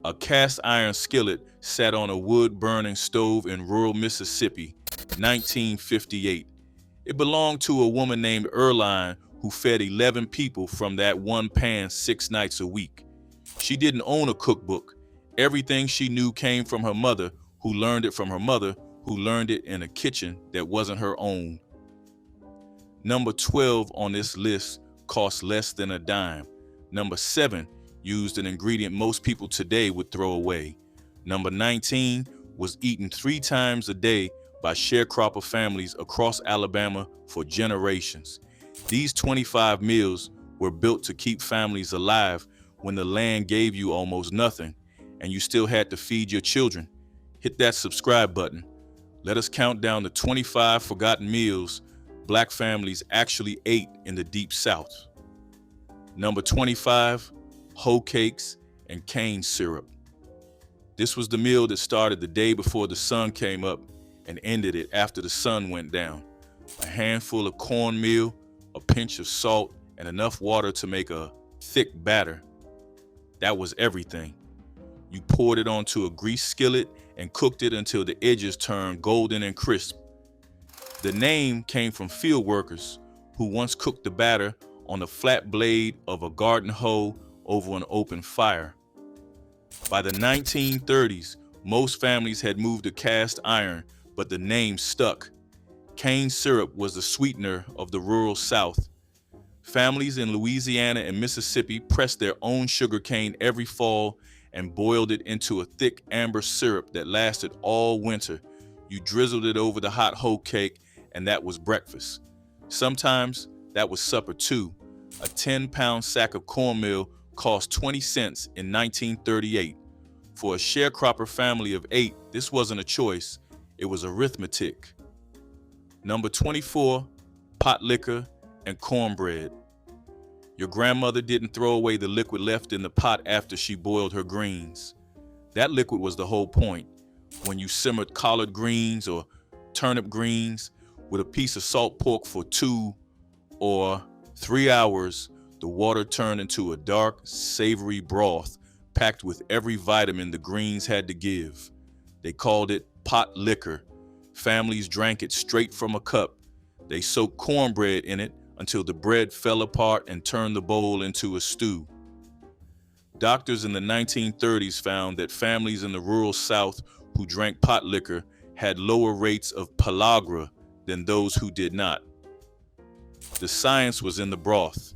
A cast iron skillet sat on a wood-burning stove in rural Mississippi, 1958. It belonged to a woman named Erline who fed 11 people from that one pan 6 nights a week. She didn't own a cookbook. Everything she knew came from her mother, who learned it from her mother, who learned it in a kitchen that wasn't her own. Number 12 on this list cost less than a dime. Number 7 used an ingredient most people today would throw away. Number 19 was eaten 3 times a day by sharecropper families across Alabama for generations. These 25 meals were built to keep families alive when the land gave you almost nothing and you still had to feed your children. Hit that subscribe button. Let us count down the 25 forgotten meals Black families actually ate in the Deep South. Number 25, hoe cakes and cane syrup. This was the meal that started the day before the sun came up and ended it after the sun went down. A handful of cornmeal, a pinch of salt, and enough water to make a thick batter. That was everything. You poured it onto a greased skillet and cooked it until the edges turned golden and crisp. The name came from field workers who once cooked the batter on the flat blade of a garden hoe over an open fire. By the 1930s, most families had moved to cast iron, but the name stuck. Cane syrup was the sweetener of the rural South. Families in Louisiana and Mississippi pressed their own sugar cane every fall and boiled it into a thick amber syrup that lasted all winter. You drizzled it over the hot hoe cake, and that was breakfast. Sometimes that was supper too. A 10-pound sack of cornmeal cost 20 cents in 1938. For a sharecropper family of 8, this wasn't a choice, it was arithmetic. Number 24, potlikker and cornbread. Your grandmother didn't throw away the liquid left in the pot after she boiled her greens. That liquid was the whole point. When you simmered collard greens or turnip greens with a piece of salt pork for 2 or 3 hours, the water turned into a dark, savory broth packed with every vitamin the greens had to give. They called it pot liquor. Families drank it straight from a cup. They soaked cornbread in it until the bread fell apart and turned the bowl into a stew. Doctors in the 1930s found that families in the rural South who drank pot liquor had lower rates of pellagra than those who did not. The science was in the broth.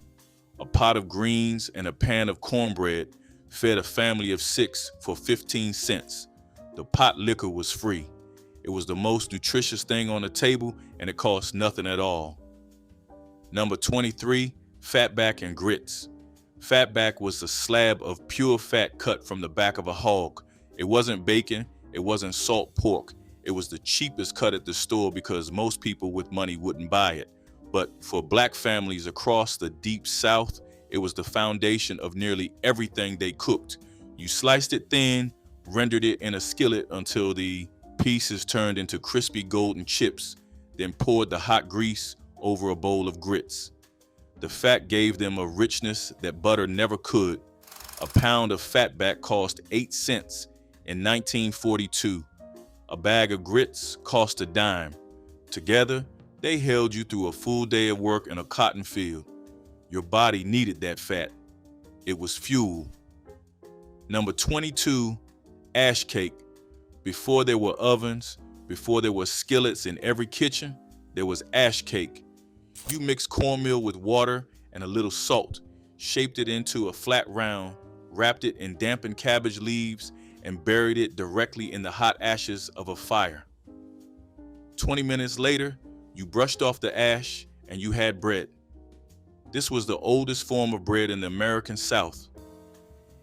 A pot of greens and a pan of cornbread fed a family of 6 for 15 cents. The pot liquor was free. It was the most nutritious thing on the table, and it cost nothing at all. Number 23, fatback and grits. Fatback was a slab of pure fat cut from the back of a hog. It wasn't bacon, it wasn't salt pork. It was the cheapest cut at the store because most people with money wouldn't buy it. But for Black families across the Deep South, it was the foundation of nearly everything they cooked. You sliced it thin, rendered it in a skillet until the pieces turned into crispy golden chips, then poured the hot grease over a bowl of grits. The fat gave them a richness that butter never could. A pound of fatback cost 8 cents in 1942. A bag of grits cost a dime. Together, they held you through a full day of work in a cotton field. Your body needed that fat. It was fuel. Number 22, ash cake. Before there were ovens, before there were skillets in every kitchen, there was ash cake. You mixed cornmeal with water and a little salt, shaped it into a flat round, wrapped it in dampened cabbage leaves, and buried it directly in the hot ashes of a fire. 20 minutes later, you brushed off the ash and you had bread. This was the oldest form of bread in the American South.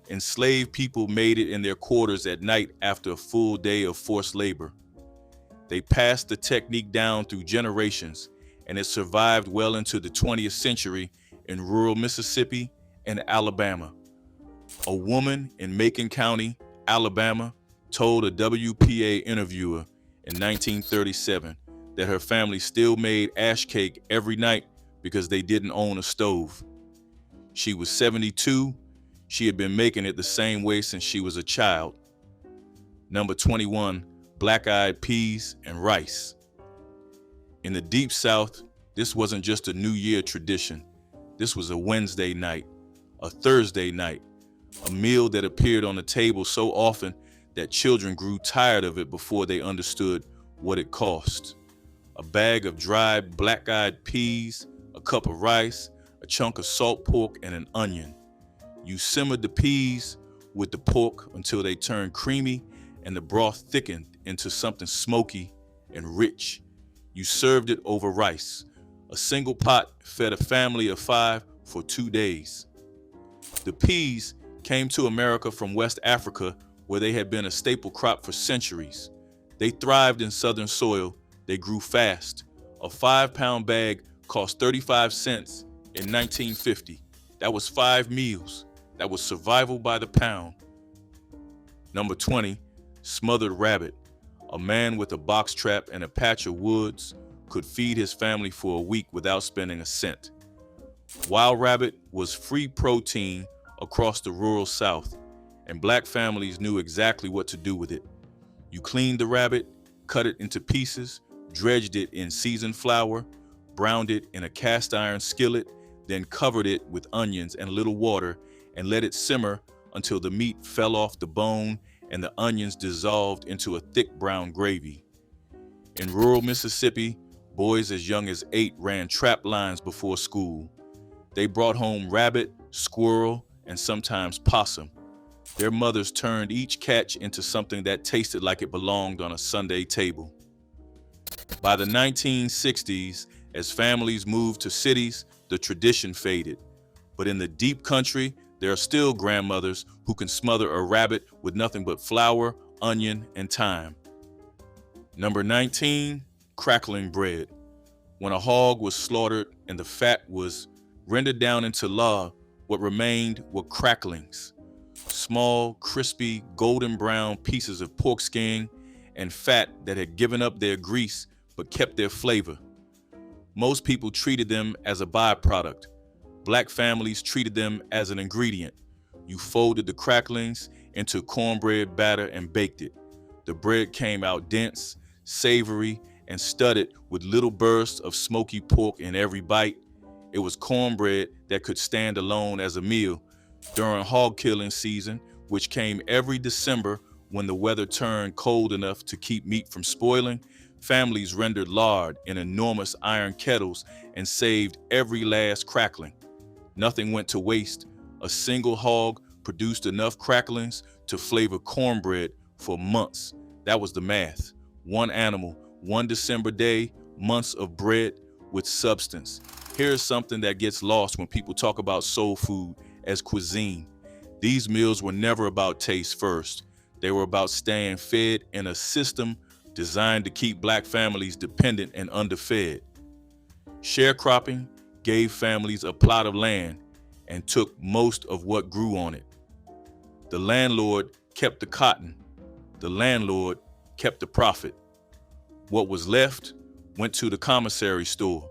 Enslaved people made it in their quarters at night after a full day of forced labor. They passed the technique down through generations, and it survived well into the 20th century in rural Mississippi and Alabama. A woman in Macon County, Alabama, told a WPA interviewer in 1937 that her family still made ash cake every night because they didn't own a stove. She was 72. She had been making it the same way since she was a child. Number 21, black-eyed peas and rice. In the Deep South, this wasn't just a New Year tradition. This was a Wednesday night, a Thursday night, a meal that appeared on the table so often that children grew tired of it before they understood what it cost. A bag of dried black-eyed peas, a cup of rice, a chunk of salt pork, and an onion. You simmered the peas with the pork until they turned creamy and the broth thickened into something smoky and rich. You served it over rice. A single pot fed a family of 5 for 2 days. The peas came to America from West Africa, where they had been a staple crop for centuries. They thrived in southern soil. They grew fast. A 5-pound bag cost 35 cents in 1950. That was 5 meals. That was survival by the pound. Number 20, smothered rabbit. A man with a box trap and a patch of woods could feed his family for a week without spending a cent. Wild rabbit was free protein across the rural South, and black families knew exactly what to do with it. You cleaned the rabbit, cut it into pieces, dredged it in seasoned flour, browned it in a cast iron skillet, then covered it with onions and a little water and let it simmer until the meat fell off the bone and the onions dissolved into a thick brown gravy. In rural Mississippi, boys as young as 8 ran trap lines before school. They brought home rabbit, squirrel, and sometimes possum. Their mothers turned each catch into something that tasted like it belonged on a Sunday table. By the 1960s, as families moved to cities, the tradition faded. But in the deep country, there are still grandmothers who can smother a rabbit with nothing but flour, onion, and thyme. Number 19, crackling bread. When a hog was slaughtered and the fat was rendered down into lard, what remained were cracklings. Small, crispy, golden brown pieces of pork skin and fat that had given up their grease but kept their flavor. Most people treated them as a byproduct. Black families treated them as an ingredient. You folded the cracklings into cornbread batter and baked it. The bread came out dense, savory, and studded with little bursts of smoky pork in every bite. It was cornbread that could stand alone as a meal. During hog killing season, which came every December when the weather turned cold enough to keep meat from spoiling, families rendered lard in enormous iron kettles and saved every last crackling. Nothing went to waste. A single hog produced enough cracklings to flavor cornbread for months. That was the math. One animal, one December day, months of bread with substance. Here's something that gets lost when people talk about soul food as cuisine. These meals were never about taste first. They were about staying fed in a system designed to keep black families dependent and underfed. Sharecropping gave families a plot of land and took most of what grew on it. The landlord kept the cotton. The landlord kept the profit. What was left went to the commissary store,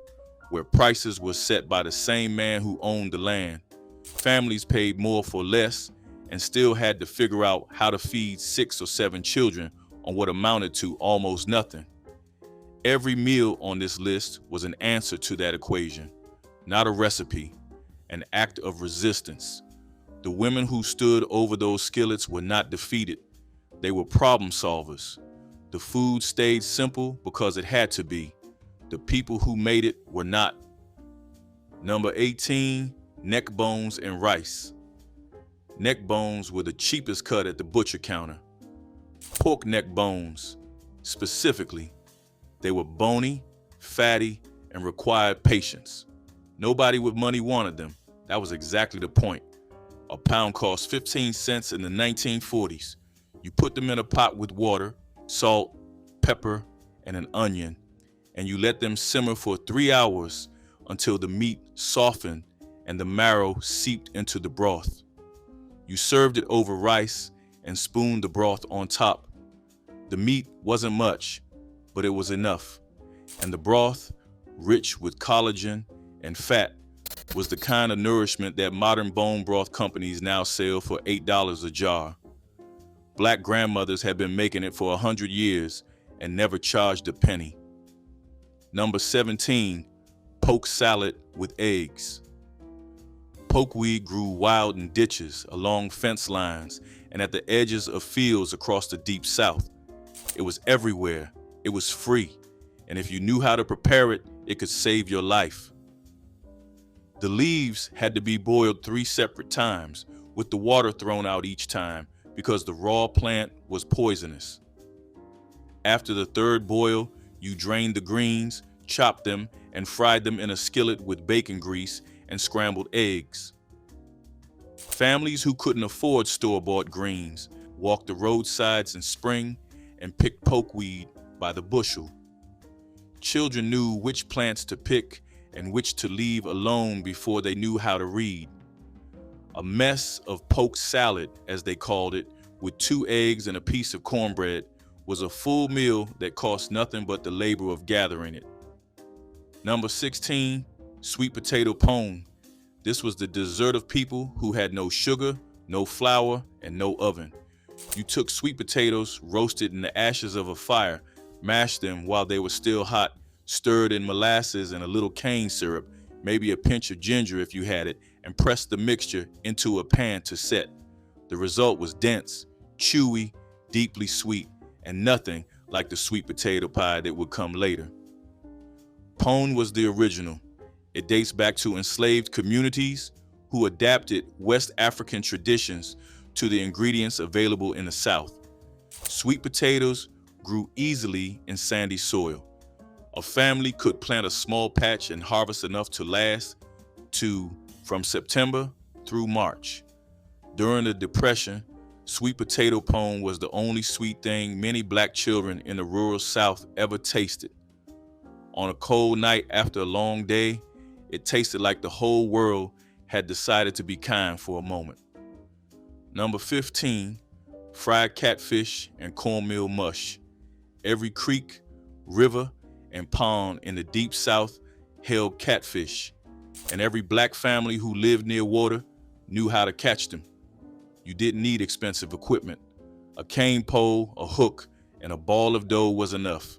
where prices were set by the same man who owned the land. Families paid more for less and still had to figure out how to feed 6 or 7 children on what amounted to almost nothing. Every meal on this list was an answer to that equation, not a recipe, an act of resistance. The women who stood over those skillets were not defeated. They were problem solvers. The food stayed simple because it had to be. The people who made it were not. Number 18, neck bones and rice. Neck bones were the cheapest cut at the butcher counter. Pork neck bones, specifically, they were bony, fatty, and required patience. Nobody with money wanted them. That was exactly the point. A pound cost 15 cents in the 1940s. You put them in a pot with water, salt, pepper, and an onion, and you let them simmer for 3 hours until the meat softened and the marrow seeped into the broth. You served it over rice and spooned the broth on top. The meat wasn't much, but it was enough. And the broth, rich with collagen and fat, was the kind of nourishment that modern bone broth companies now sell for $8 a jar. Black grandmothers had been making it for 100 years and never charged a penny. Number 17, poke salad with eggs. Pokeweed grew wild in ditches, along fence lines, and at the edges of fields across the deep South. It was everywhere, it was free, and if you knew how to prepare it, it could save your life. The leaves had to be boiled 3 separate times, with the water thrown out each time, because the raw plant was poisonous. After the 3rd boil, you drained the greens, chopped them, and fried them in a skillet with bacon grease and scrambled eggs. Families who couldn't afford store-bought greens walked the roadsides in spring and picked pokeweed by the bushel. Children knew which plants to pick and which to leave alone before they knew how to read. A mess of poke salad, as they called it, with 2 eggs and a piece of cornbread, was a full meal that cost nothing but the labor of gathering it. Number 16, sweet potato pone. This was the dessert of people who had no sugar, no flour, and no oven. You took sweet potatoes roasted in the ashes of a fire, mashed them while they were still hot, stirred in molasses and a little cane syrup, maybe a pinch of ginger if you had it, and pressed the mixture into a pan to set. The result was dense, chewy, deeply sweet, and nothing like the sweet potato pie that would come later. Pone was the original. It dates back to enslaved communities who adapted West African traditions to the ingredients available in the South. Sweet potatoes grew easily in sandy soil. A family could plant a small patch and harvest enough to last from September through March. During the Depression, sweet potato pone was the only sweet thing many black children in the rural South ever tasted. On a cold night after a long day, it tasted like the whole world had decided to be kind for a moment. Number 15, fried catfish and cornmeal mush. Every creek, river, and pond in the deep South held catfish, and every black family who lived near water knew how to catch them. You didn't need expensive equipment. A cane pole, a hook, and a ball of dough was enough.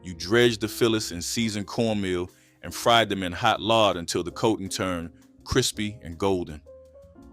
You dredged the fillets in seasoned cornmeal and fried them in hot lard until the coating turned crispy and golden.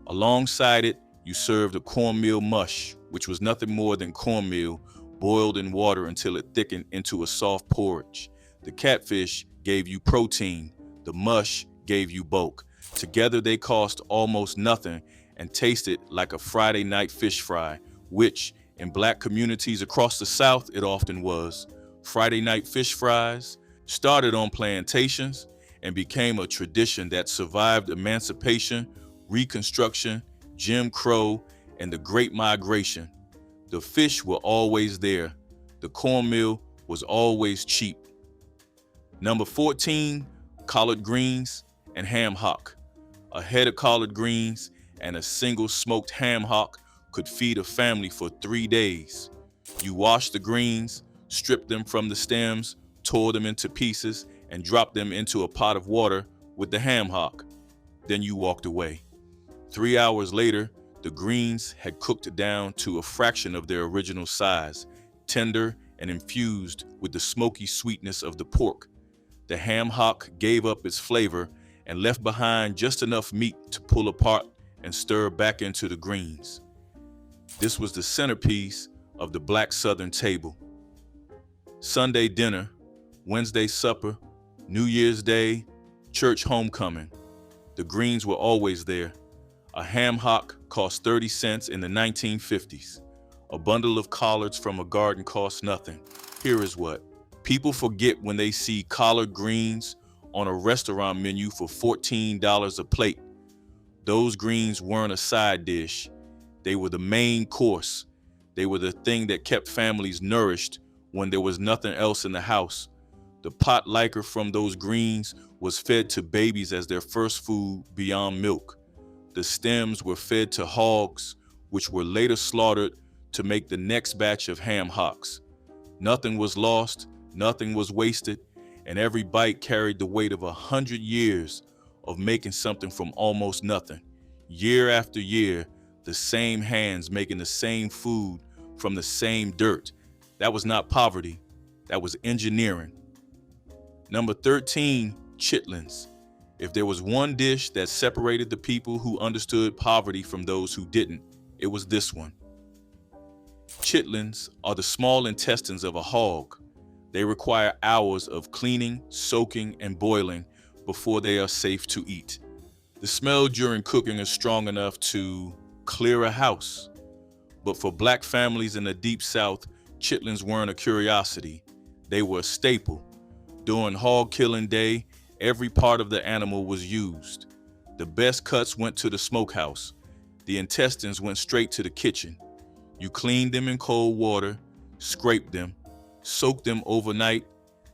Alongside it, you served a cornmeal mush, which was nothing more than cornmeal boiled in water until it thickened into a soft porridge. The catfish gave you protein. The mush gave you bulk. Together they cost almost nothing and tasted like a Friday night fish fry, which, in black communities across the South, it often was. Friday night fish fries started on plantations and became a tradition that survived emancipation, Reconstruction, Jim Crow, and the Great Migration. The fish were always there. The cornmeal was always cheap. Number 14, collard greens and ham hock. A head of collard greens and a single smoked ham hock could feed a family for 3 days. You washed the greens, stripped them from the stems, tore them into pieces, and dropped them into a pot of water with the ham hock. Then you walked away. 3 hours later, the greens had cooked down to a fraction of their original size, tender and infused with the smoky sweetness of the pork. The ham hock gave up its flavor and left behind just enough meat to pull apart and stir back into the greens. This was the centerpiece of the black Southern table. Sunday dinner, Wednesday supper, New Year's Day, church homecoming. The greens were always there. A ham hock cost 30 cents in the 1950s. A bundle of collards from a garden cost nothing. Here is what. People forget when they see collard greens on a restaurant menu for $14 a plate. Those greens weren't a side dish. They were the main course. They were the thing that kept families nourished when there was nothing else in the house. The Potlikker from those greens was fed to babies as their first food beyond milk. The stems were fed to hogs, which were later slaughtered to make the next batch of ham hocks. Nothing was lost, nothing was wasted, and every bite carried the weight of 100 years of making something from almost nothing. Year after year, the same hands making the same food from the same dirt. That was not poverty, that was engineering. Number 13, chitlins. If there was one dish that separated the people who understood poverty from those who didn't, it was this one. Chitlins are the small intestines of a hog. They require hours of cleaning, soaking, and boiling before they are safe to eat. The smell during cooking is strong enough to clear a house. But for black families in the Deep South, chitlins weren't a curiosity. They were a staple. During hog killing day, every part of the animal was used. The best cuts went to the smokehouse. The intestines went straight to the kitchen. You cleaned them in cold water, scraped them, soaked them overnight,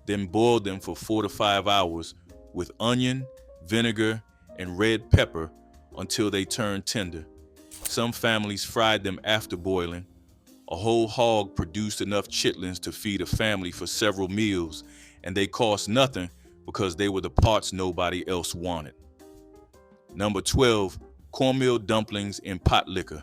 then boiled them for 4 to 5 hours with onion, vinegar, and red pepper until they turned tender. Some families fried them after boiling. A whole hog produced enough chitlins to feed a family for several meals, and they cost nothing because they were the parts nobody else wanted. Number 12, cornmeal dumplings in Potlikker.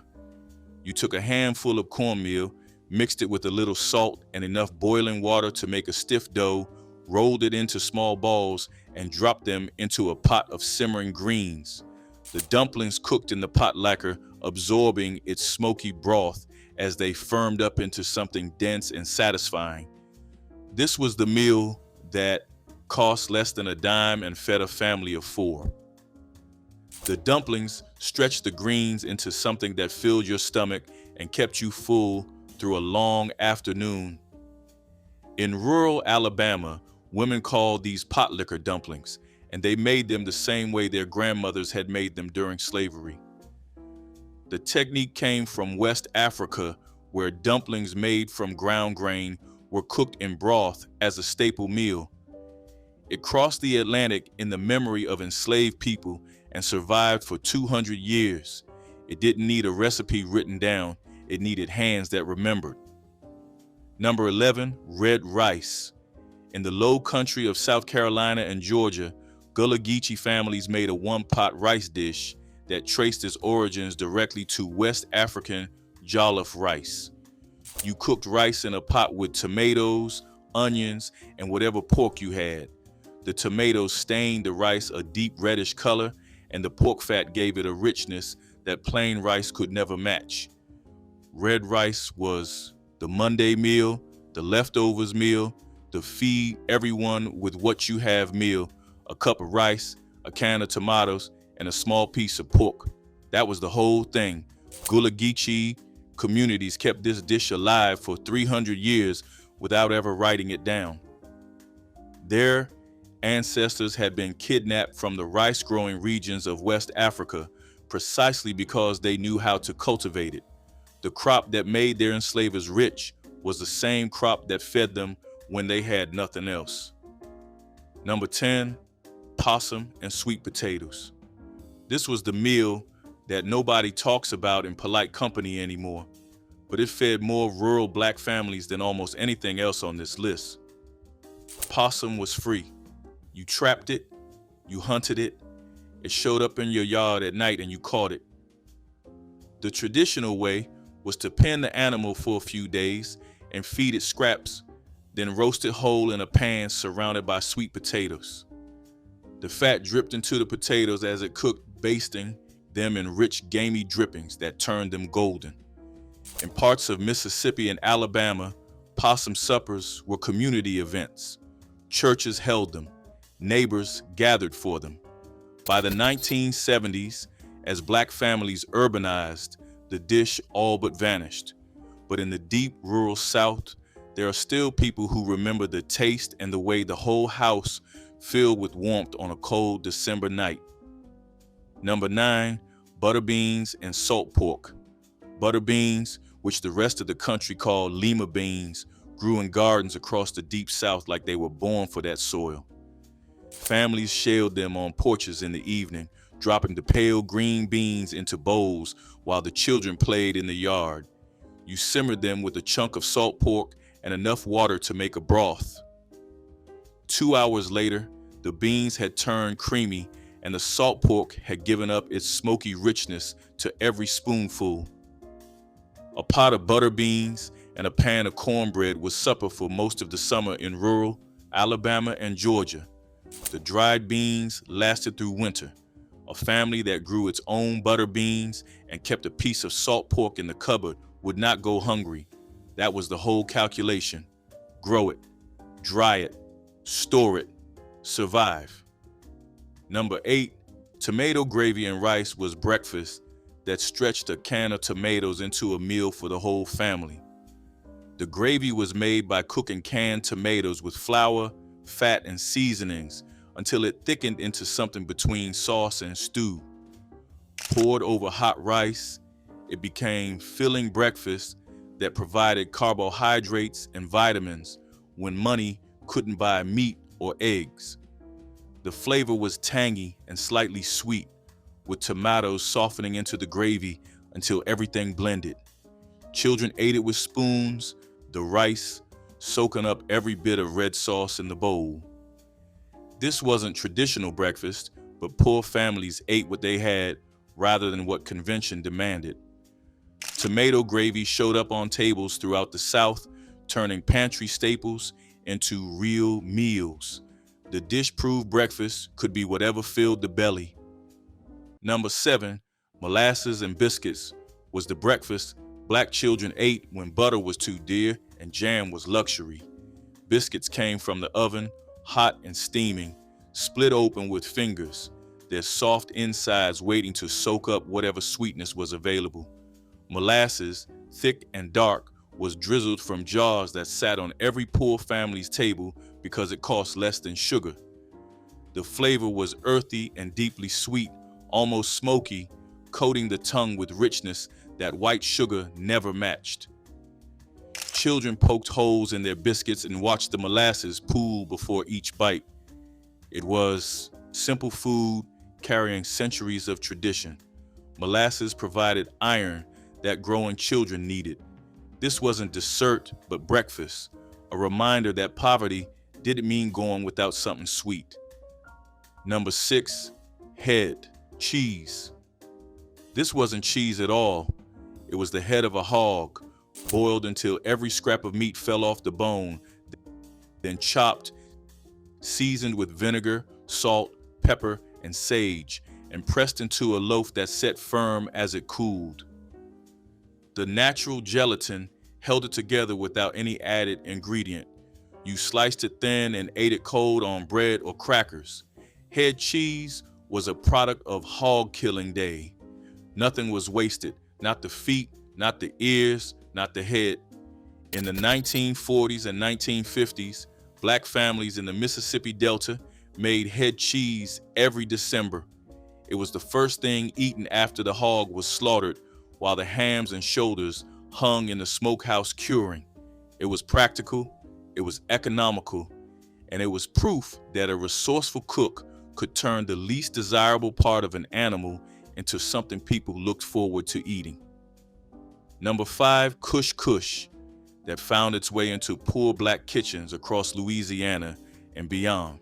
You took a handful of cornmeal, mixed it with a little salt and enough boiling water to make a stiff dough, rolled it into small balls, and dropped them into a pot of simmering greens. The dumplings cooked in the potlikker, absorbing its smoky broth as they firmed up into something dense and satisfying. This was the meal that cost less than a dime and fed a family of 4. The dumplings stretched the greens into something that filled your stomach and kept you full through a long afternoon. In rural Alabama, women called these potlikker dumplings, and they made them the same way their grandmothers had made them during slavery. The technique came from West Africa, where dumplings made from ground grain were cooked in broth as a staple meal. It crossed the Atlantic in the memory of enslaved people and survived for 200 years. It didn't need a recipe written down, it needed hands that remembered. Number 11, red rice. In the low country of South Carolina and Georgia, Gullah Geechee families made a one-pot rice dish that traced its origins directly to West African jollof rice. You cooked rice in a pot with tomatoes, onions, and whatever pork you had. The tomatoes stained the rice a deep reddish color, and the pork fat gave it a richness that plain rice could never match. Red rice was the Monday meal, the leftovers meal, the feed everyone with what you have meal, a cup of rice, a can of tomatoes, and a small piece of pork. That was the whole thing. Gullah Geechee communities kept this dish alive for 300 years without ever writing it down. Their ancestors had been kidnapped from the rice-growing regions of West Africa precisely because they knew how to cultivate it. The crop that made their enslavers rich was the same crop that fed them when they had nothing else. Number 10, possum and sweet potatoes. This was the meal that nobody talks about in polite company anymore, but it fed more rural black families than almost anything else on this list. Possum was free. You trapped it, you hunted it, it showed up in your yard at night and you caught it. The traditional way was to pen the animal for a few days and feed it scraps, then roast it whole in a pan surrounded by sweet potatoes. The fat dripped into the potatoes as it cooked, basting them in rich gamey drippings that turned them golden. In parts of Mississippi and Alabama, possum suppers were community events. Churches held them. Neighbors gathered for them. By the 1970s, as black families urbanized, the dish all but vanished. But in the deep rural South, there are still people who remember the taste and the way the whole house filled with warmth on a cold December night. Number 9, butter beans and salt pork. Butter beans, which the rest of the country called lima beans, grew in gardens across the Deep South like they were born for that soil. Families shelled them on porches in the evening, dropping the pale green beans into bowls while the children played in the yard. You simmered them with a chunk of salt pork and enough water to make a broth. 2 hours later, the beans had turned creamy and the salt pork had given up its smoky richness to every spoonful. A pot of butter beans and a pan of cornbread was supper for most of the summer in rural Alabama and Georgia. The dried beans lasted through winter. A family that grew its own butter beans and kept a piece of salt pork in the cupboard would not go hungry. That was the whole calculation. Grow it, dry it, store it, survive. Number 8, tomato gravy and rice was breakfast that stretched a can of tomatoes into a meal for the whole family. The gravy was made by cooking canned tomatoes with flour, fat, and seasonings until it thickened into something between sauce and stew. Poured over hot rice, it became filling breakfast that provided carbohydrates and vitamins when money couldn't buy meat or eggs. The flavor was tangy and slightly sweet, with tomatoes softening into the gravy until everything blended. Children ate it with spoons, the rice soaking up every bit of red sauce in the bowl. This wasn't traditional breakfast, but poor families ate what they had rather than what convention demanded. Tomato gravy showed up on tables throughout the South, turning pantry staples into real meals. The dish-proof breakfast could be whatever filled the belly. Number 7, molasses and biscuits was the breakfast Black children ate when butter was too dear and jam was luxury. Biscuits came from the oven, hot and steaming, split open with fingers, their soft insides waiting to soak up whatever sweetness was available. Molasses, thick and dark, was drizzled from jars that sat on every poor family's table because it cost less than sugar. The flavor was earthy and deeply sweet, almost smoky, coating the tongue with richness that white sugar never matched. Children poked holes in their biscuits and watched the molasses pool before each bite. It was simple food carrying centuries of tradition. Molasses provided iron that growing children needed. This wasn't dessert, but breakfast, a reminder that poverty didn't mean going without something sweet. Number 6, head, cheese. This wasn't cheese at all. It was the head of a hog, boiled until every scrap of meat fell off the bone, then chopped, seasoned with vinegar, salt, pepper, and sage, and pressed into a loaf that set firm as it cooled. The natural gelatin held it together without any added ingredient. You sliced it thin and ate it cold on bread or crackers. Head cheese was a product of hog killing day. Nothing was wasted, not the feet, not the ears, not the head. In the 1940s and 1950s, Black families in the Mississippi Delta made head cheese every December. It was the first thing eaten after the hog was slaughtered, while the hams and shoulders hung in the smokehouse curing. It was practical, it was economical, and it was proof that a resourceful cook could turn the least desirable part of an animal into something people looked forward to eating. Number 5, kush, that found its way into poor Black kitchens across Louisiana and beyond.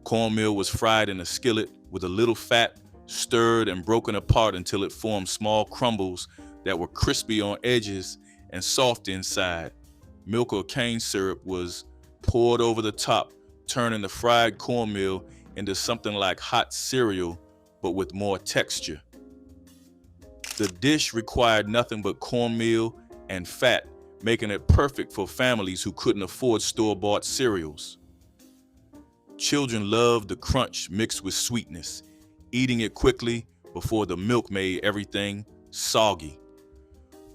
Cornmeal was fried in a skillet with a little fat, stirred and broken apart until it formed small crumbles that were crispy on edges and soft inside. Milk or cane syrup was poured over the top, turning the fried cornmeal into something like hot cereal, but with more texture. The dish required nothing but cornmeal and fat, making it perfect for families who couldn't afford store-bought cereals. Children loved the crunch mixed with sweetness, eating it quickly before the milk made everything soggy.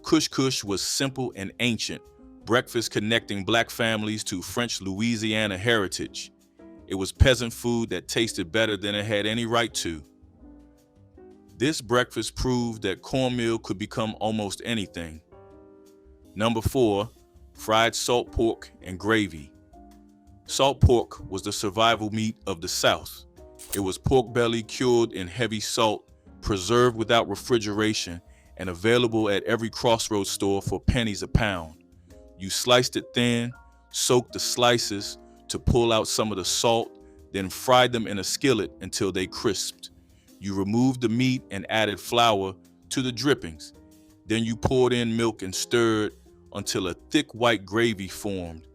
Kush was simple and ancient, breakfast connecting Black families to French Louisiana heritage. It was peasant food that tasted better than it had any right to. This breakfast proved that cornmeal could become almost anything. Number 4, fried salt pork and gravy. Salt pork was the survival meat of the South. It was pork belly cured in heavy salt, preserved without refrigeration, and available at every crossroads store for pennies a pound. You sliced it thin, soaked the slices to pull out some of the salt, then fried them in a skillet until they crisped. You removed the meat and added flour to the drippings. Then you poured in milk and stirred until a thick white gravy formed.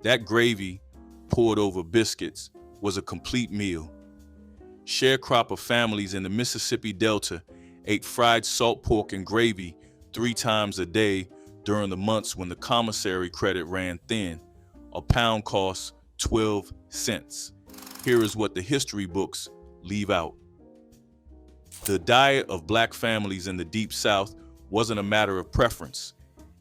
That gravy, poured over biscuits, was a complete meal. Sharecropper families in the Mississippi Delta ate fried salt pork and gravy 3 times a day during the months when the commissary credit ran thin. A pound cost 12 cents. Here is what the history books leave out. The diet of black families in the Deep South wasn't a matter of preference.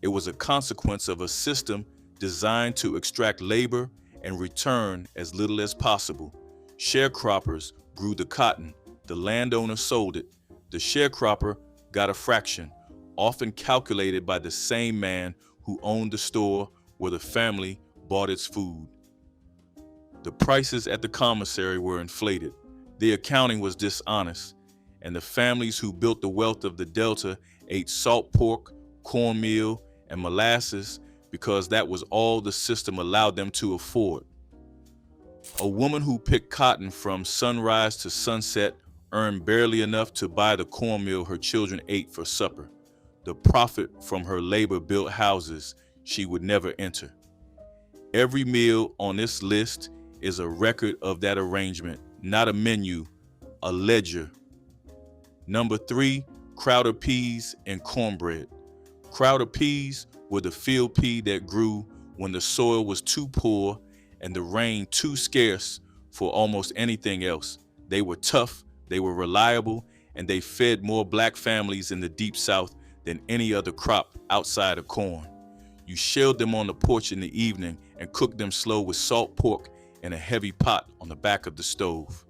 It was a consequence of a system designed to extract labor and return as little as possible. Sharecroppers grew the cotton, the landowner sold it. The sharecropper got a fraction, often calculated by the same man who owned the store where the family bought its food. The prices at the commissary were inflated. The accounting was dishonest, and the families who built the wealth of the Delta ate salt pork, cornmeal, and molasses because that was all the system allowed them to afford. A woman who picked cotton from sunrise to sunset earned barely enough to buy the cornmeal her children ate for supper. The profit from her labor built houses she would never enter. Every meal on this list is a record of that arrangement, not a menu, a ledger. Number 3, Crowder peas and cornbread. Crowder peas were the field pea that grew when the soil was too poor and the rain too scarce for almost anything else. They were tough, they were reliable, and they fed more black families in the Deep South than any other crop outside of corn. You shelled them on the porch in the evening and cooked them slow with salt pork in a heavy pot on the back of the stove.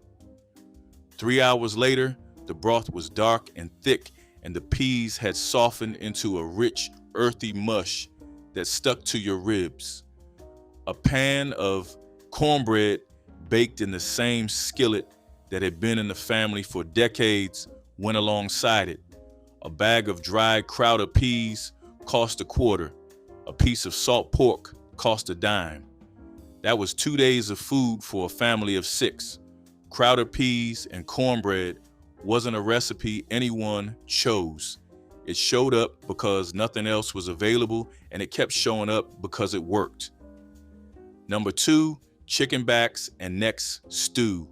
3 hours later, the broth was dark and thick, and the peas had softened into a rich, earthy mush that stuck to your ribs. A pan of cornbread baked in the same skillet that had been in the family for decades went alongside it. A bag of dried Crowder peas cost a quarter. A piece of salt pork cost a dime. That was 2 days of food for a family of 6. Crowder peas and cornbread wasn't a recipe anyone chose. It showed up because nothing else was available, and it kept showing up because it worked. Number 2, chicken backs and necks stew.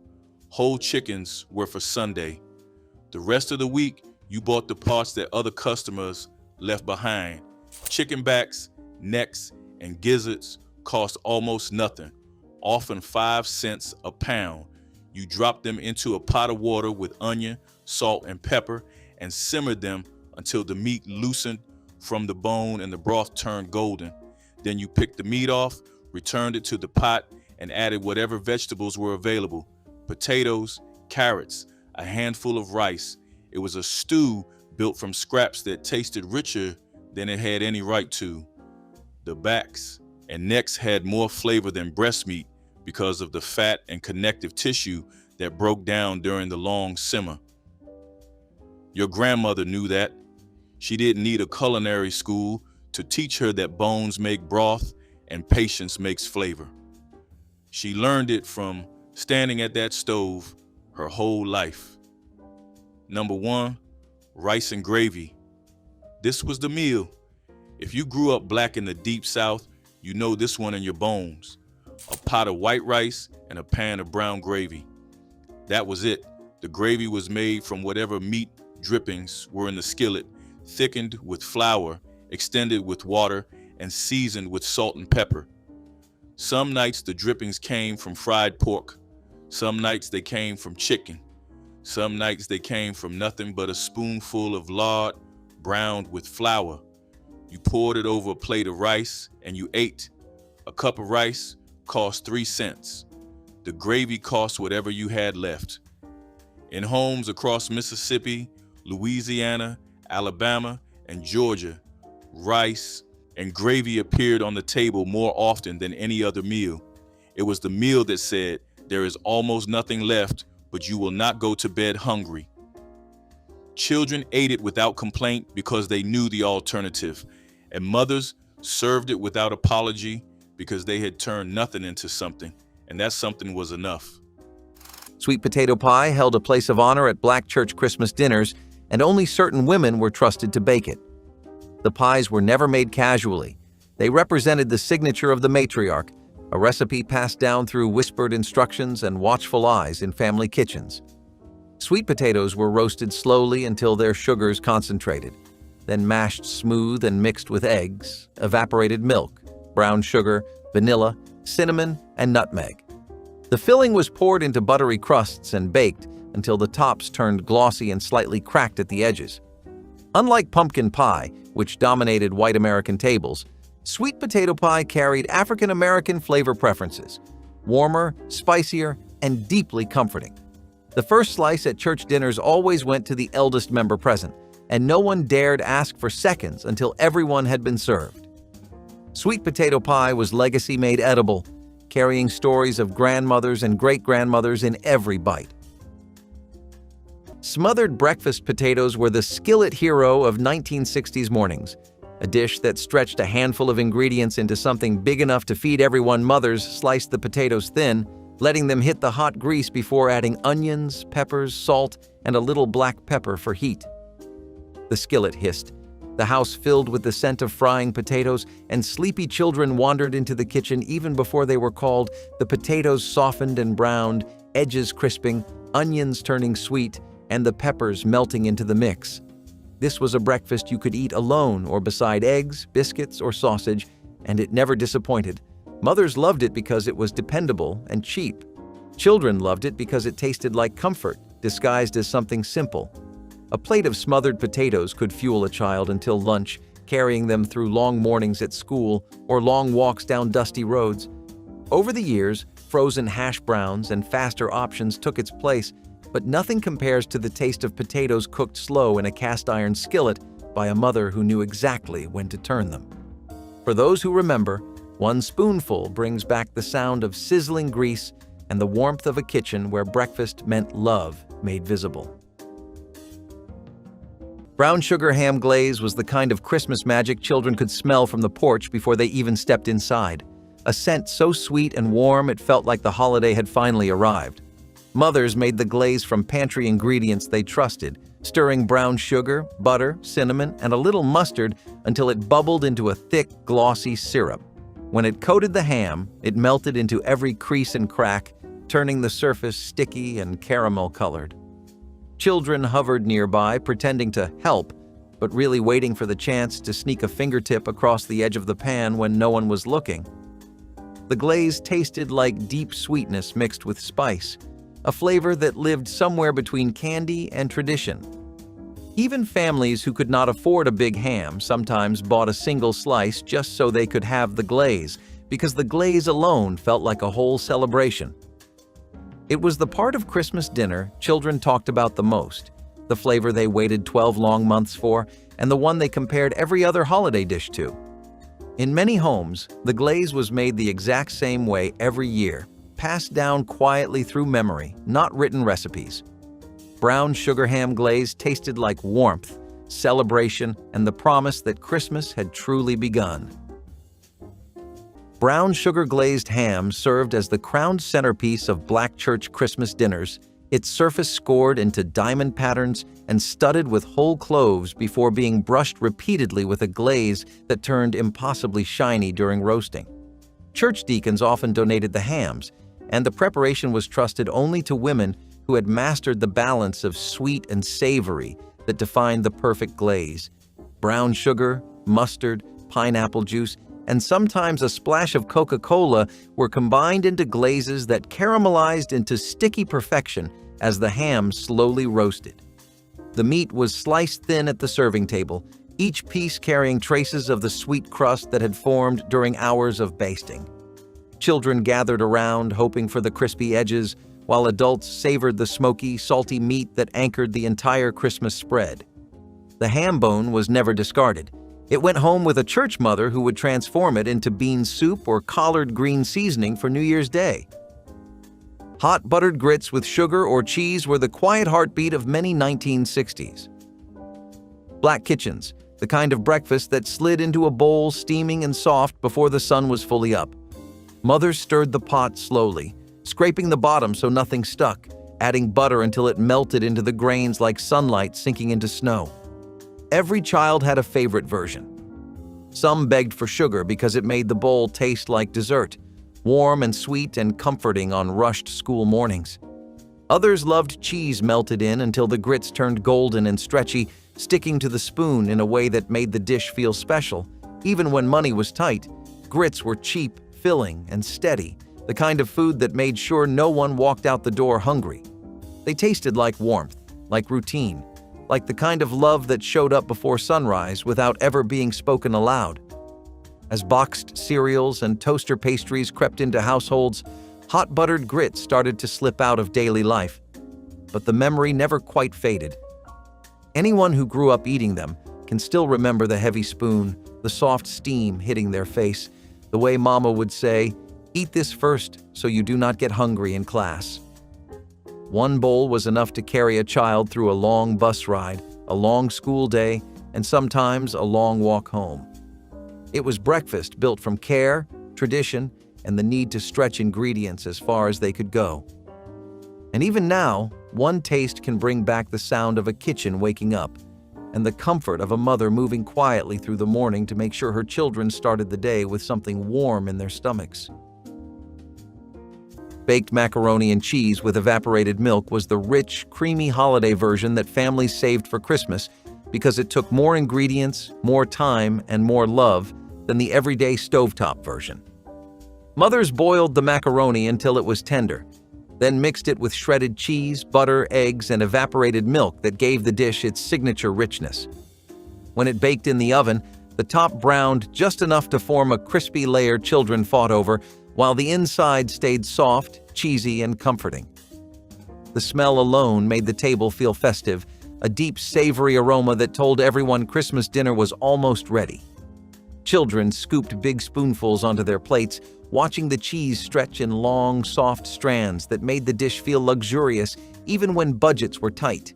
Whole chickens were for Sunday. The rest of the week, you bought the parts that other customers left behind. Chicken backs, necks, and gizzards cost almost nothing, often 5 cents a pound. You dropped them into a pot of water with onion, salt, and pepper and simmered them until the meat loosened from the bone and the broth turned golden. Then you picked the meat off, returned it to the pot, and added whatever vegetables were available: potatoes, carrots, a handful of rice. It was a stew built from scraps that tasted richer than it had any right to. The backs and necks had more flavor than breast meat because of the fat and connective tissue that broke down during the long simmer. Your grandmother knew that. She didn't need a culinary school to teach her that bones make broth and patience makes flavor. She learned it from standing at that stove her whole life. Number 1, rice and gravy. This was the meal. If you grew up black in the Deep South, you know this one in your bones. A pot of white rice and a pan of brown gravy. That was it. The gravy was made from whatever meat drippings were in the skillet, thickened with flour, extended with water, and seasoned with salt and pepper. Some nights the drippings came from fried pork. Some nights they came from chicken. Some nights they came from nothing but a spoonful of lard browned with flour. You poured it over a plate of rice and you ate. A cup of rice cost 3 cents. The gravy cost whatever you had left. In homes across Mississippi, Louisiana, Alabama, and Georgia, rice and gravy appeared on the table more often than any other meal. It was the meal that said, there is almost nothing left, but you will not go to bed hungry. Children ate it without complaint because they knew the alternative, and mothers served it without apology because they had turned nothing into something, and that something was enough. Sweet potato pie held a place of honor at Black church Christmas dinners, and only certain women were trusted to bake it. The pies were never made casually. They represented the signature of the matriarch, a recipe passed down through whispered instructions and watchful eyes in family kitchens. Sweet potatoes were roasted slowly until their sugars concentrated, then mashed smooth and mixed with eggs, evaporated milk, brown sugar, vanilla, cinnamon, and nutmeg. The filling was poured into buttery crusts and baked until the tops turned glossy and slightly cracked at the edges. Unlike pumpkin pie, which dominated white American tables, sweet potato pie carried African American flavor preferences, warmer, spicier, and deeply comforting. The first slice at church dinners always went to the eldest member present, and no one dared ask for seconds until everyone had been served. Sweet potato pie was legacy made edible, carrying stories of grandmothers and great-grandmothers in every bite. Smothered breakfast potatoes were the skillet hero of 1960s mornings, a dish that stretched a handful of ingredients into something big enough to feed everyone. Mothers sliced the potatoes thin, letting them hit the hot grease before adding onions, peppers, salt, and a little black pepper for heat. The skillet hissed, the house filled with the scent of frying potatoes, and sleepy children wandered into the kitchen even before they were called. The potatoes softened and browned, edges crisping, onions turning sweet, and the peppers melting into the mix. This was a breakfast you could eat alone or beside eggs, biscuits, or sausage, and it never disappointed. Mothers loved it because it was dependable and cheap. Children loved it because it tasted like comfort, disguised as something simple. A plate of smothered potatoes could fuel a child until lunch, carrying them through long mornings at school or long walks down dusty roads. Over the years, frozen hash browns and faster options took its place, but nothing compares to the taste of potatoes cooked slow in a cast-iron skillet by a mother who knew exactly when to turn them. For those who remember, one spoonful brings back the sound of sizzling grease and the warmth of a kitchen where breakfast meant love made visible. Brown sugar ham glaze was the kind of Christmas magic children could smell from the porch before they even stepped inside. A scent so sweet and warm it felt like the holiday had finally arrived. Mothers made the glaze from pantry ingredients they trusted, stirring brown sugar, butter, cinnamon, and a little mustard until it bubbled into a thick, glossy syrup. When it coated the ham, it melted into every crease and crack, turning the surface sticky and caramel-colored. Children hovered nearby, pretending to help, but really waiting for the chance to sneak a fingertip across the edge of the pan when no one was looking. The glaze tasted like deep sweetness mixed with spice, a flavor that lived somewhere between candy and tradition. Even families who could not afford a big ham sometimes bought a single slice just so they could have the glaze, because the glaze alone felt like a whole celebration. It was the part of Christmas dinner children talked about the most, the flavor they waited 12 long months for, and the one they compared every other holiday dish to. In many homes, the glaze was made the exact same way every year, passed down quietly through memory, not written recipes. Brown sugar ham glaze tasted like warmth, celebration, and the promise that Christmas had truly begun. Brown sugar glazed ham served as the crowned centerpiece of Black church Christmas dinners, its surface scored into diamond patterns and studded with whole cloves before being brushed repeatedly with a glaze that turned impossibly shiny during roasting. Church deacons often donated the hams, and the preparation was trusted only to women who had mastered the balance of sweet and savory that defined the perfect glaze. Brown sugar, mustard, pineapple juice, and sometimes a splash of Coca-Cola were combined into glazes that caramelized into sticky perfection as the ham slowly roasted. The meat was sliced thin at the serving table, each piece carrying traces of the sweet crust that had formed during hours of basting. Children gathered around, hoping for the crispy edges, while adults savored the smoky, salty meat that anchored the entire Christmas spread. The ham bone was never discarded. It went home with a church mother who would transform it into bean soup or collard green seasoning for New Year's Day. Hot buttered grits with sugar or cheese were the quiet heartbeat of many 1960s. Black kitchens, the kind of breakfast that slid into a bowl steaming and soft before the sun was fully up. Mothers stirred the pot slowly, scraping the bottom so nothing stuck, adding butter until it melted into the grains like sunlight sinking into snow. Every child had a favorite version. Some begged for sugar because it made the bowl taste like dessert, warm and sweet and comforting on rushed school mornings. Others loved cheese melted in until the grits turned golden and stretchy, sticking to the spoon in a way that made the dish feel special. Even when money was tight, grits were cheap, filling, and steady, the kind of food that made sure no one walked out the door hungry. They tasted like warmth, like routine, like the kind of love that showed up before sunrise without ever being spoken aloud. As boxed cereals and toaster pastries crept into households, hot buttered grits started to slip out of daily life. But the memory never quite faded. Anyone who grew up eating them can still remember the heavy spoon, the soft steam hitting their face, the way Mama would say, "Eat this first so you do not get hungry in class." One bowl was enough to carry a child through a long bus ride, a long school day, and sometimes a long walk home. It was breakfast built from care, tradition, and the need to stretch ingredients as far as they could go. And even now, one taste can bring back the sound of a kitchen waking up, and the comfort of a mother moving quietly through the morning to make sure her children started the day with something warm in their stomachs. Baked macaroni and cheese with evaporated milk was the rich, creamy holiday version that families saved for Christmas because it took more ingredients, more time, and more love than the everyday stovetop version. Mothers boiled the macaroni until it was tender, then mixed it with shredded cheese, butter, eggs, and evaporated milk that gave the dish its signature richness. When it baked in the oven, the top browned just enough to form a crispy layer children fought over, while the inside stayed soft, cheesy, and comforting. The smell alone made the table feel festive, a deep, savory aroma that told everyone Christmas dinner was almost ready. Children scooped big spoonfuls onto their plates, watching the cheese stretch in long, soft strands that made the dish feel luxurious even when budgets were tight.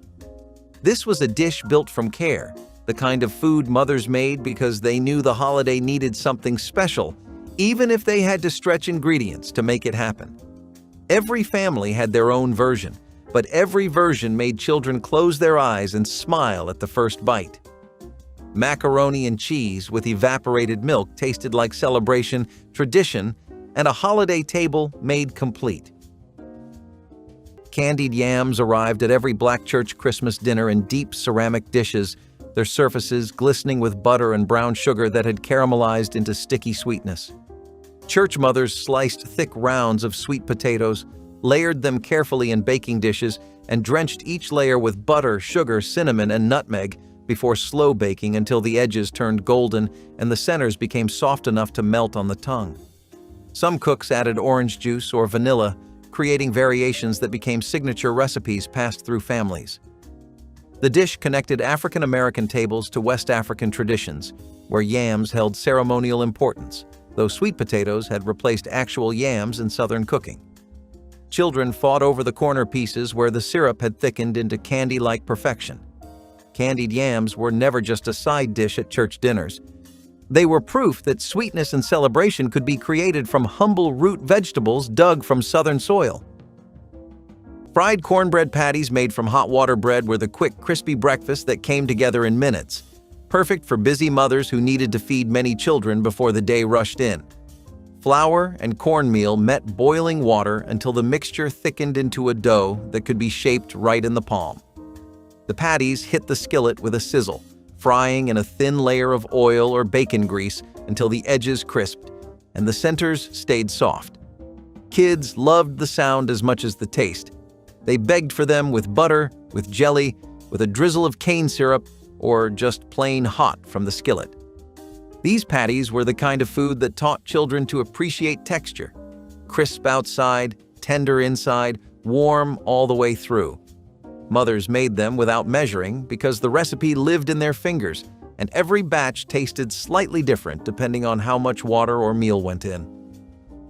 This was a dish built from care, the kind of food mothers made because they knew the holiday needed something special, even if they had to stretch ingredients to make it happen. Every family had their own version, but every version made children close their eyes and smile at the first bite. Macaroni and cheese with evaporated milk tasted like celebration, tradition, and a holiday table made complete. Candied yams arrived at every black church Christmas dinner in deep ceramic dishes, their surfaces glistening with butter and brown sugar that had caramelized into sticky sweetness. Church mothers sliced thick rounds of sweet potatoes, layered them carefully in baking dishes, and drenched each layer with butter, sugar, cinnamon, and nutmeg before slow baking until the edges turned golden and the centers became soft enough to melt on the tongue. Some cooks added orange juice or vanilla, creating variations that became signature recipes passed through families. The dish connected African American tables to West African traditions, where yams held ceremonial importance, though sweet potatoes had replaced actual yams in Southern cooking. Children fought over the corner pieces where the syrup had thickened into candy-like perfection. Candied yams were never just a side dish at church dinners. They were proof that sweetness and celebration could be created from humble root vegetables dug from Southern soil. Fried cornbread patties made from hot water bread were the quick, crispy breakfast that came together in minutes, perfect for busy mothers who needed to feed many children before the day rushed in. Flour and cornmeal met boiling water until the mixture thickened into a dough that could be shaped right in the palm. The patties hit the skillet with a sizzle, frying in a thin layer of oil or bacon grease until the edges crisped and the centers stayed soft. Kids loved the sound as much as the taste. They begged for them with butter, with jelly, with a drizzle of cane syrup, or just plain hot from the skillet. These patties were the kind of food that taught children to appreciate texture. Crisp outside, tender inside, warm all the way through. Mothers made them without measuring because the recipe lived in their fingers, and every batch tasted slightly different depending on how much water or meal went in.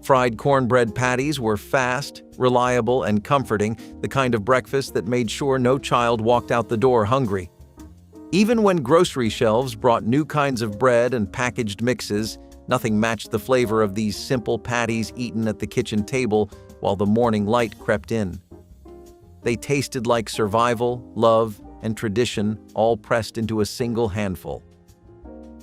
Fried cornbread patties were fast, reliable, and comforting, the kind of breakfast that made sure no child walked out the door hungry. Even when grocery shelves brought new kinds of bread and packaged mixes, nothing matched the flavor of these simple patties eaten at the kitchen table while the morning light crept in. They tasted like survival, love, and tradition, all pressed into a single handful.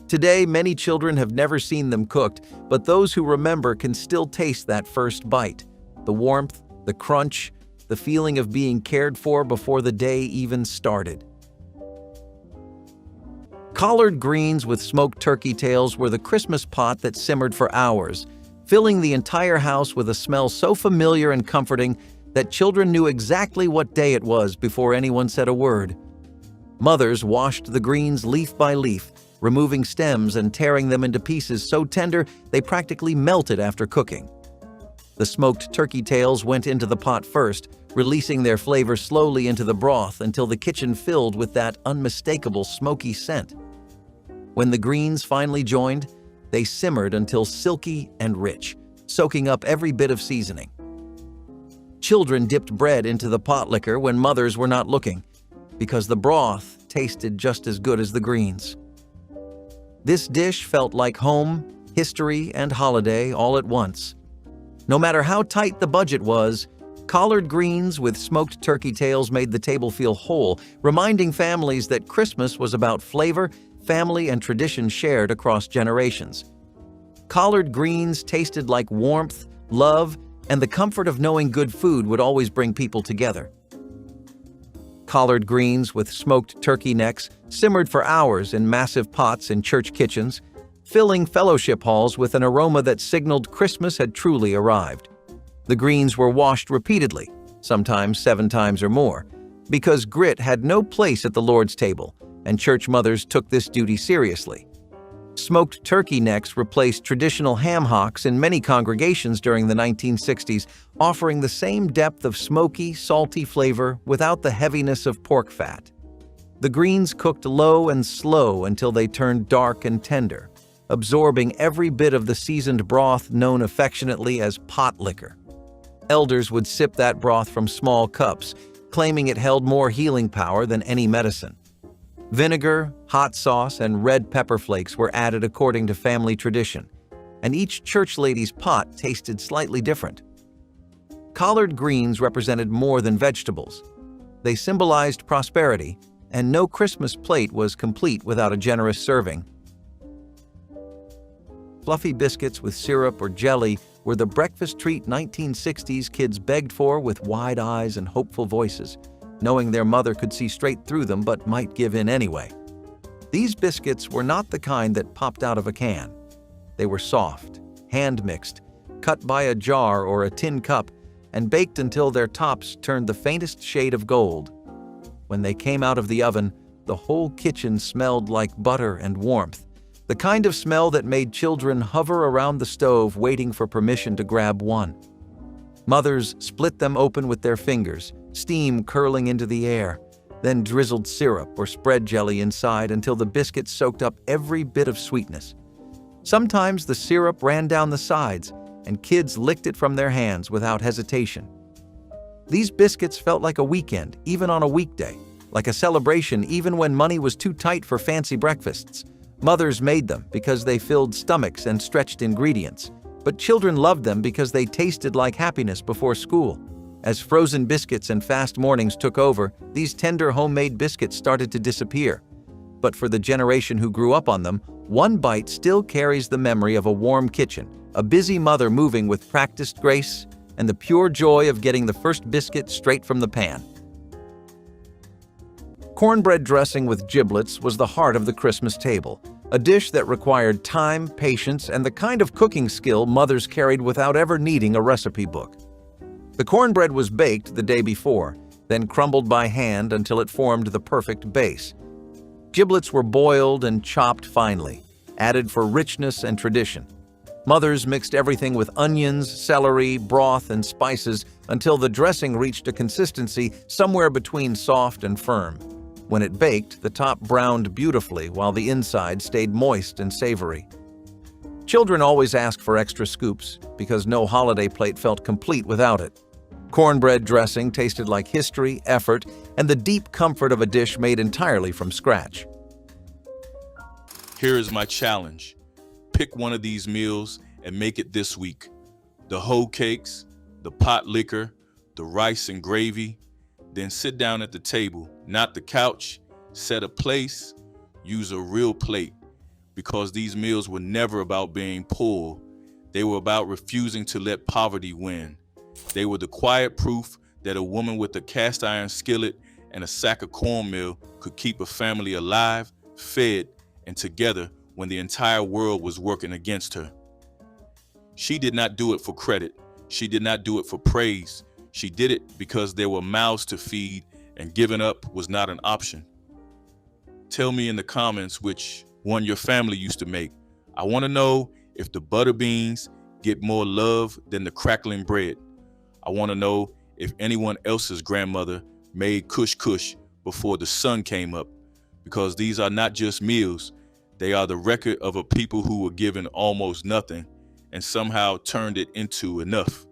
Today, many children have never seen them cooked, but those who remember can still taste that first bite. The warmth, the crunch, the feeling of being cared for before the day even started. Collard greens with smoked turkey tails were the Christmas pot that simmered for hours, filling the entire house with a smell so familiar and comforting that children knew exactly what day it was before anyone said a word. Mothers washed the greens leaf by leaf, removing stems and tearing them into pieces so tender they practically melted after cooking. The smoked turkey tails went into the pot first, releasing their flavor slowly into the broth until the kitchen filled with that unmistakable smoky scent. When the greens finally joined, they simmered until silky and rich, soaking up every bit of seasoning. Children dipped bread into the potlikker when mothers were not looking, because the broth tasted just as good as the greens. This dish felt like home, history, and holiday all at once. No matter how tight the budget was, collard greens with smoked turkey tails made the table feel whole, reminding families that Christmas was about flavor, family, and tradition shared across generations. Collard greens tasted like warmth, love, and the comfort of knowing good food would always bring people together. Collard greens with smoked turkey necks simmered for hours in massive pots in church kitchens, filling fellowship halls with an aroma that signaled Christmas had truly arrived. The greens were washed repeatedly, sometimes 7 times or more, because grit had no place at the Lord's table, and church mothers took this duty seriously. Smoked turkey necks replaced traditional ham hocks in many congregations during the 1960s, offering the same depth of smoky, salty flavor without the heaviness of pork fat. The greens cooked low and slow until they turned dark and tender, absorbing every bit of the seasoned broth known affectionately as potlikker. Elders would sip that broth from small cups, claiming it held more healing power than any medicine. Vinegar, hot sauce, and red pepper flakes were added according to family tradition, and each church lady's pot tasted slightly different. Collard greens represented more than vegetables. They symbolized prosperity, and no Christmas plate was complete without a generous serving. Fluffy biscuits with syrup or jelly were the breakfast treat 1960s kids begged for with wide eyes and hopeful voices, knowing their mother could see straight through them but might give in anyway. These biscuits were not the kind that popped out of a can. They were soft, hand-mixed, cut by a jar or a tin cup, and baked until their tops turned the faintest shade of gold. When they came out of the oven, the whole kitchen smelled like butter and warmth, the kind of smell that made children hover around the stove waiting for permission to grab one. Mothers split them open with their fingers, steam curling into the air, then drizzled syrup or spread jelly inside until the biscuit soaked up every bit of sweetness. Sometimes the syrup ran down the sides, and kids licked it from their hands without hesitation. These biscuits felt like a weekend, even on a weekday, like a celebration even when money was too tight for fancy breakfasts. Mothers made them because they filled stomachs and stretched ingredients, but children loved them because they tasted like happiness before school. As frozen biscuits and fast mornings took over, these tender homemade biscuits started to disappear. But for the generation who grew up on them, one bite still carries the memory of a warm kitchen, a busy mother moving with practiced grace, and the pure joy of getting the first biscuit straight from the pan. Cornbread dressing with giblets was the heart of the Christmas table, a dish that required time, patience, and the kind of cooking skill mothers carried without ever needing a recipe book. The cornbread was baked the day before, then crumbled by hand until it formed the perfect base. Giblets were boiled and chopped finely, added for richness and tradition. Mothers mixed everything with onions, celery, broth, and spices until the dressing reached a consistency somewhere between soft and firm. When it baked, the top browned beautifully while the inside stayed moist and savory. Children always asked for extra scoops because no holiday plate felt complete without it. Cornbread dressing tasted like history, effort, and the deep comfort of a dish made entirely from scratch. Here is my challenge. Pick one of these meals and make it this week. The hoe cakes, the potlikker, the rice and gravy. Then sit down at the table, not the couch, set a place, use a real plate, because these meals were never about being poor. They were about refusing to let poverty win. They were the quiet proof that a woman with a cast iron skillet and a sack of cornmeal could keep a family alive, fed, and together when the entire world was working against her. She did not do it for credit. She did not do it for praise. She did it because there were mouths to feed and giving up was not an option. Tell me in the comments which one your family used to make. I want to know if the butter beans get more love than the crackling bread. I want to know if anyone else's grandmother made kush kush before the sun came up, because these are not just meals. They are the record of a people who were given almost nothing and somehow turned it into enough.